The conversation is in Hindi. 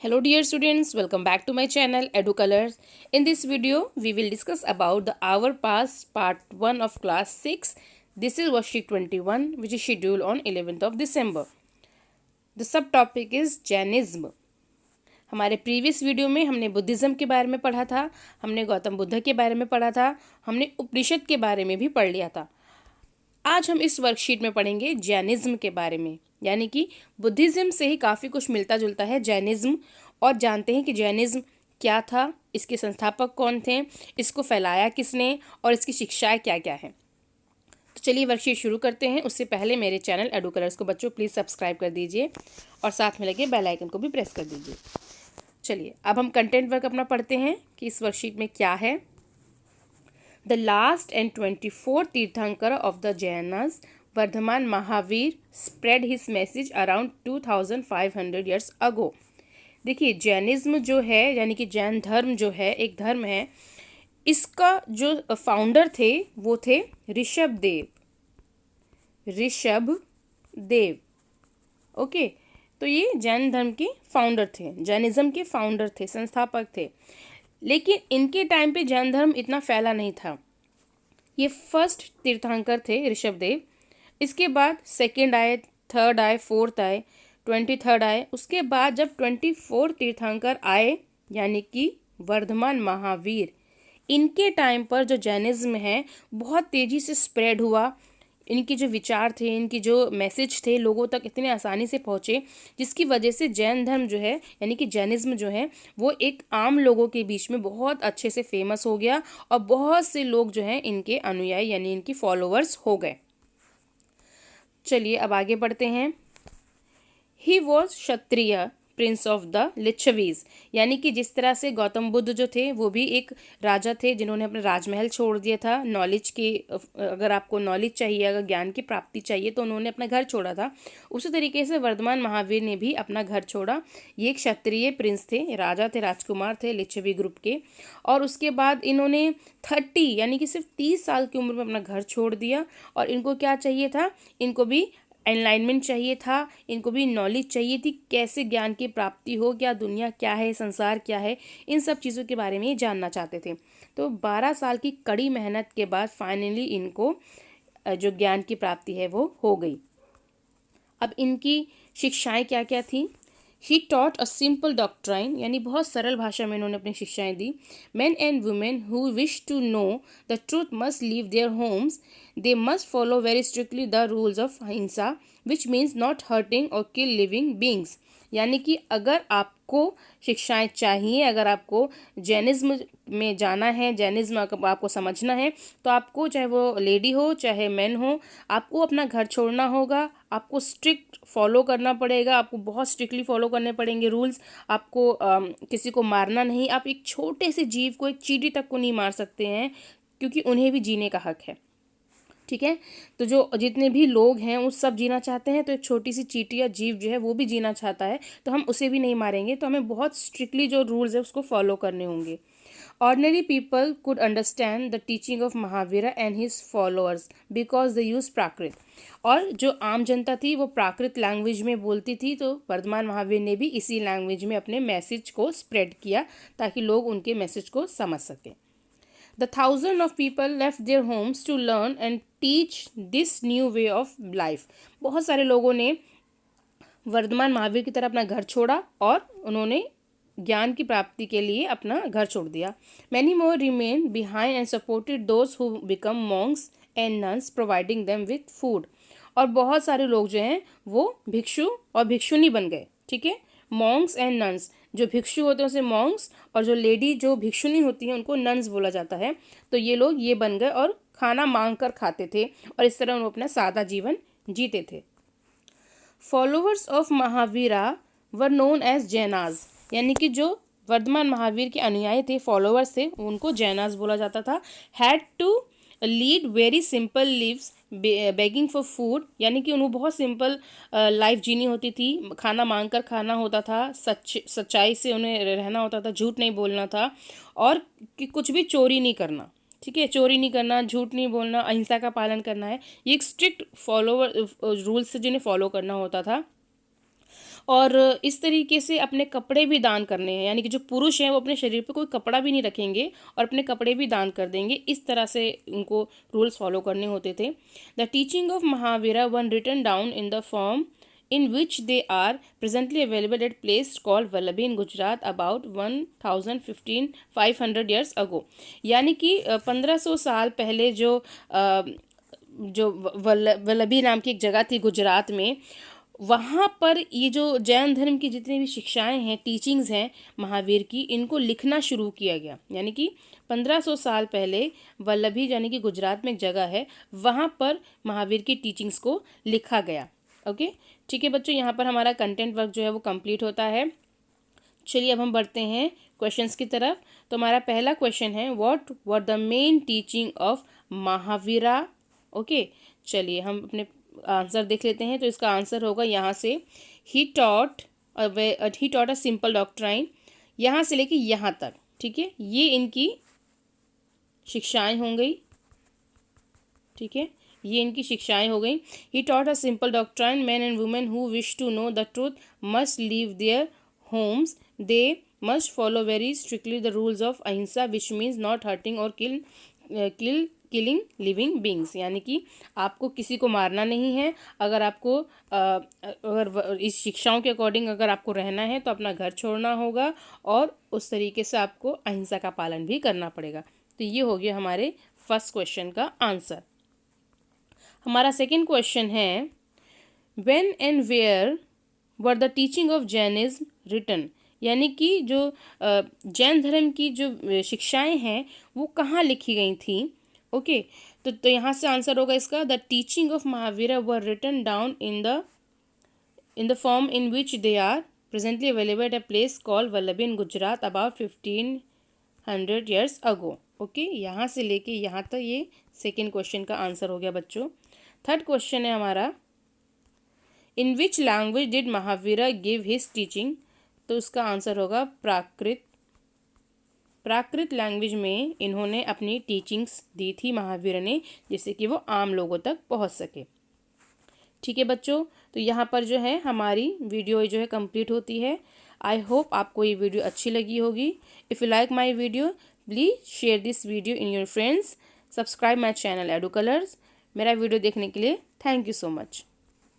Hello dear students, welcome back to my channel EduColors. In this video, we will discuss about the hour past part 1 of class 6. This is worksheet 21 which is scheduled on 11th of December. The subtopic is Jainism. हमारे प्रीवियस वीडियो में हमने बुद्धिज़्म के बारे में पढ़ा था, हमने गौतम बुद्ध के बारे में पढ़ा था, हमने उपनिषद के बारे में भी पढ़ लिया था। आज हम इस वर्कशीट में पढ़ेंगे जैनिज्म के बारे में, यानी कि बुद्धिज़्म से ही काफ़ी कुछ मिलता जुलता है जैनिज्म, और जानते हैं कि जैनिज्म क्या था, इसके संस्थापक कौन थे, इसको फैलाया किसने और इसकी शिक्षाएं क्या क्या हैं। तो चलिए वर्कशीट शुरू करते हैं। उससे पहले मेरे चैनल एडुकलर्स को बच्चों प्लीज़ सब्सक्राइब कर दीजिए और साथ में लगे बेल आइकन को भी प्रेस कर दीजिए। चलिए अब हम कंटेंट वर्क अपना पढ़ते हैं कि इस वर्कशीट में क्या है। The last and 24th Tirthankara of the Jainas, Vardhaman Mahavir, spread his message around 2500 years ago. देखिए जैनिज्म जो है यानी कि जैन धर्म जो है एक धर्म है, इसका जो फाउंडर थे वो थे ऋषभ देव। ओके, तो ये जैन धर्म के फाउंडर थे, जैनिज्म के फाउंडर थे, संस्थापक थे। लेकिन इनके टाइम पे जैन धर्म इतना फैला नहीं था। ये फर्स्ट तीर्थंकर थे ऋषभ देव, इसके बाद सेकंड आए, थर्ड आए, फोर्थ आए, 23rd आए। उसके बाद जब 24 तीर्थंकर आए यानी कि वर्धमान महावीर, इनके टाइम पर जो जैनिज्म है बहुत तेज़ी से स्प्रेड हुआ। इनके जो विचार थे, इनकी जो मैसेज थे लोगों तक इतने आसानी से पहुँचे, जिसकी वजह से जैन धर्म जो है यानी कि जैनिज्म जो है वो एक आम लोगों के बीच में बहुत अच्छे से फेमस हो गया और बहुत से लोग जो हैं इनके अनुयायी यानी इनकी फॉलोअर्स हो गए। चलिए अब आगे बढ़ते हैं। He was Kshatriya Prince of the Licchavis, यानी कि जिस तरह से गौतम बुद्ध जो थे वो भी एक राजा थे जिन्होंने अपना राजमहल छोड़ दिया था। नॉलेज की, अगर आपको नॉलेज चाहिए, अगर ज्ञान की प्राप्ति चाहिए तो उन्होंने अपना घर छोड़ा था। उसी तरीके से वर्धमान महावीर ने भी अपना घर छोड़ा। ये एक क्षत्रिय प्रिंस थे, राजा थे, राजकुमार थे लिच्छवी ग्रुप के। और उसके बाद इन्होंने 30 यानी कि सिर्फ 30 साल की उम्र में अपना घर छोड़ दिया। और इनको क्या चाहिए था, इनको भी एनलाइनमेंट चाहिए था, इनको भी नॉलेज चाहिए थी, कैसे ज्ञान की प्राप्ति हो, क्या दुनिया क्या है, संसार क्या है, इन सब चीज़ों के बारे में ये जानना चाहते थे। तो 12 साल की कड़ी मेहनत के बाद फाइनली इनको जो ज्ञान की प्राप्ति है वो हो गई। अब इनकी शिक्षाएं क्या क्या थी। He taught a simple doctrine, यानी बहुत सरल भाषा में इन्होंने अपनी शिक्षाएं दी। Men and women who wish to know the truth must leave their homes, they must follow very strictly the rules of ahimsa, which means not hurting और किल लिविंग बींग्स। यानी कि अगर आपको शिक्षाएं चाहिए, अगर आपको जैनिज्म में जाना है, जैनिज्म आपको समझना है, तो आपको चाहे वो लेडी हो चाहे मैन हो, आपको अपना घर छोड़ना होगा, आपको स्ट्रिक्ट फॉलो करना पड़ेगा, आपको बहुत स्ट्रिक्टली फॉलो करने पड़ेंगे रूल्स। आपको किसी को मारना नहीं, आप एक छोटे से जीव को, एक चींटी तक को नहीं मार सकते हैं, क्योंकि उन्हें भी जीने का हक है। ठीक है, तो जो जितने भी लोग हैं वो सब जीना चाहते हैं, तो एक छोटी सी चींटी या जीव जो है वो भी जीना चाहता है, तो हम उसे भी नहीं मारेंगे। तो हमें बहुत स्ट्रिक्टली जो रूल्स है उसको फॉलो करने होंगे। Ordinary people could understand the teaching of Mahavira and his followers because they use प्राकृत, और जो आम जनता थी वो प्राकृत लैंग्वेज में बोलती थी, तो वर्धमान महावीर ने भी इसी लैंग्वेज में अपने मैसेज को स्प्रेड किया ताकि लोग उनके मैसेज को समझ सकें। The thousands of people left their homes to learn and teach this new way of life. बहुत सारे लोगों ने वर्धमान महावीर की तरह अपना घर छोड़ा और उन्होंने ज्ञान की प्राप्ति के लिए अपना घर छोड़ दिया। Many more remained behind and supported those who become monks and nuns, providing them with food. और बहुत सारे लोग जो हैं वो भिक्षु और भिक्षुनी बन गए। ठीक है, मॉन्क्स एंड नन्स, जो भिक्षु होते हैं उसे मॉन्क्स, और जो लेडी जो भिक्षुनी होती हैं उनको नन्स बोला जाता है। तो ये लोग ये बन गए और खाना मांग कर खाते थे और इस तरह उन्होंने अपना सादा जीवन जीते थे। Followers of Mahavira were known as Jainas, यानी कि जो वर्धमान महावीर के अनुयायी थे, फॉलोअर्स थे, उनको जैनाज बोला जाता था। Had to lead very simple lives begging for food, यानी कि उन्हें बहुत सिंपल लाइफ जीनी होती थी, खाना मांग कर खाना होता था, सच्चाई से उन्हें रहना होता था, झूठ नहीं बोलना था, और कि कुछ भी चोरी नहीं करना। ठीक है, चोरी नहीं करना, झूठ नहीं बोलना, अहिंसा का पालन करना है, ये एक स्ट्रिक्ट फॉलोवर रूल्स से जिन्हें फॉलो करना होता था। और इस तरीके से अपने कपड़े भी दान करने हैं, यानी कि जो पुरुष हैं वो अपने शरीर पे कोई कपड़ा भी नहीं रखेंगे और अपने कपड़े भी दान कर देंगे। इस तरह से उनको रूल्स फॉलो करने होते थे। The teaching of Mahavira were written down in the form in which they are presently available at place called Vallabhi in Gujarat about 1500 years ago। यानी कि 1500 साल पहले जो वल्लभी नाम की एक जगह थी गुजरात में, वहाँ पर ये जो जैन धर्म की जितनी भी शिक्षाएं हैं, टीचिंग्स हैं महावीर की, इनको लिखना शुरू किया गया। यानी कि 1500 साल पहले वल्लभी यानी कि गुजरात में एक जगह है, वहाँ पर महावीर की टीचिंग्स को लिखा गया। ओके ठीक है बच्चों, यहाँ पर हमारा कंटेंट वर्क जो है वो कंप्लीट होता है। चलिए अब हम बढ़ते हैं क्वेश्चंस की तरफ। तो हमारा पहला क्वेश्चन है, what were the main teaching of Mahavira. Okay चलिए हम अपने आंसर देख लेते हैं। तो इसका आंसर होगा यहाँ से, ही टॉट अ सिंपल डॉक्ट्राइन, यहाँ से लेके यहाँ तक। ठीक है, ये इनकी शिक्षाएं हो गई। ठीक है, ये इनकी शिक्षाएं हो गई। He taught a simple doctrine, man and women who wish to know the truth must leave their homes, they must follow very strictly the rules of ahimsa which means not hurting or killing living beings. यानी कि आपको किसी को मारना नहीं है। अगर आपको अगर इस शिक्षाओं के अकॉर्डिंग अगर आपको रहना है तो अपना घर छोड़ना होगा और उस तरीके से आपको अहिंसा का पालन भी करना पड़ेगा। तो ये हो गया हमारे फर्स्ट क्वेश्चन का आंसर। हमारा सेकेंड क्वेश्चन है, when and where were the teaching of Jainism written. यानी कि जो जैन धर्म की जो शिक्षाएं हैं वो कहाँ लिखी गई थी। ओके तो यहाँ से आंसर होगा इसका, the teaching of Mahavira were written down in the form in which they are presently available at a place called Vallabhi in Gujarat about 1500 years ago। Okay यहाँ से लेके यहाँ तक ये सेकेंड क्वेश्चन का आंसर हो गया बच्चों। थर्ड क्वेश्चन है हमारा, in which language did Mahavira give his teaching. तो उसका आंसर होगा प्राकृत। प्राकृत लैंग्वेज में इन्होंने अपनी टीचिंग्स दी थी महावीर ने, जिससे कि वो आम लोगों तक पहुंच सके। ठीक है बच्चों, तो यहाँ पर जो है हमारी वीडियो जो है कंप्लीट होती है। आई होप आपको ये वीडियो अच्छी लगी होगी। If you like my video please share this video in your friends, subscribe my channel edu colours. मेरा वीडियो देखने के लिए थैंक यू सो मच।